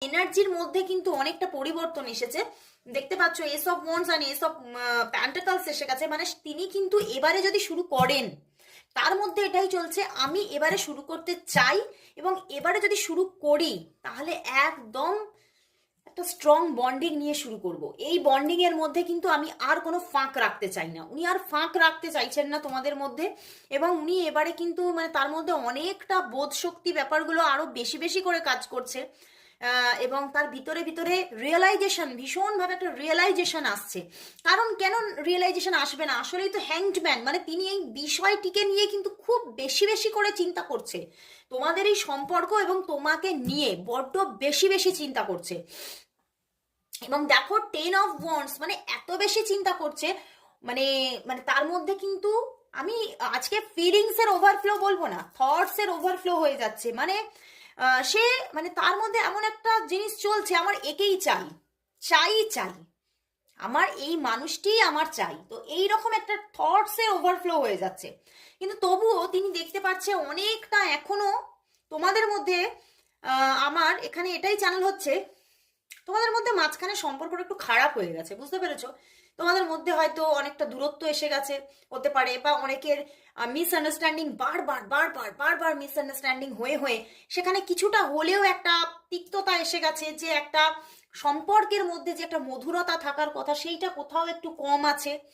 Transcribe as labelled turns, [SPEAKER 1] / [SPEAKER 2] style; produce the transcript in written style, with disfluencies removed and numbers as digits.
[SPEAKER 1] এনার্জির মধ্যে কিন্তু অনেকটা পরিবর্তন এসেছে। দেখতে পাচ্ছ এস অফ ওয়ান্ডস আর এস অফ প্যান্টাকলস এসে গেছে, মানে তিনি কিন্তু এবারে যদি শুরু করেন, তার মধ্যে এটাই চলছে, আমি এবারে শুরু করতে চাই এবং এবারে যদি শুরু করি তাহলে একদম একটা স্ট্রং বন্ডিং নিয়ে শুরু করব। এই বন্ডিং এর মধ্যে কিন্তু আমি আর কোনো ফাঁক রাখতে চাই না, উনি আর ফাঁক রাখতে চাইছেন না তোমাদের মধ্যে। এবং উনি এবারে কিন্তু মানে তার মধ্যে অনেকটা বোধ শক্তি ব্যাপারগুলো আরো বেশি বেশি করে কাজ করছে। এবং তার ভিতরে ভিতরে রিয়েলাইজেশন, ভীষণভাবে একটা রিয়েলাইজেশন আসছে। কারণ কেন রিয়েলাইজেশন আসবে না, আসলেই তো হ্যাংড ম্যান, মানে তিনি এই বিষয়টিকে নিয়ে কিন্তু খুব বেশি বেশি করে চিন্তা করছে। তোমাদের এই সম্পর্ক এবং তোমাকে নিয়ে বড্ড বেশি বেশি চিন্তা করছে। এবং দেখো টেন অফ ওয়ান্ডস, মানে এত বেশি চিন্তা করছে, মানে মানে তার মধ্যে কিন্তু আমি আজকে ফিলিংস এর ওভারফ্লো বলবো না, থটস এর ওভারফ্লো হয়ে যাচ্ছে। মানে সে মানে তার মধ্যে এমন একটা জিনিস চলছে, আমার একেই চাই, চাই চাই, আমার এই মানুষটি আমার চাই, তো এই রকম একটা থটস এর ওভারফ্লো হয়ে যাচ্ছে। কিন্তু তবুও তিনি দেখতে পাচ্ছে অনেকটা এখনো তোমাদের মধ্যে, আমার এখানে এটাই চ্যানেল হচ্ছে, তোমাদের মধ্যে মাঝখানে সম্পর্কটা একটু খারাপ হয়ে গেছে, বুঝতে পেরেছো? তোমাদের মধ্যে হয়তো অনেকটা দূরত্ব এসে গেছে হতে পারে, বা অনেকের মিসআন্ডারস্ট্যান্ডিং বারবার বারবার বারবার মিসআন্ডারস্ট্যান্ডিং হয়ে হয়ে সেখানে কিছুটা হলেও একটা তিক্ততা এসে গেছে, যে একটা সম্পর্কের মধ্যে যে একটা মধুরতা থাকার কথা সেইটা কোথাও একটু কম আছে।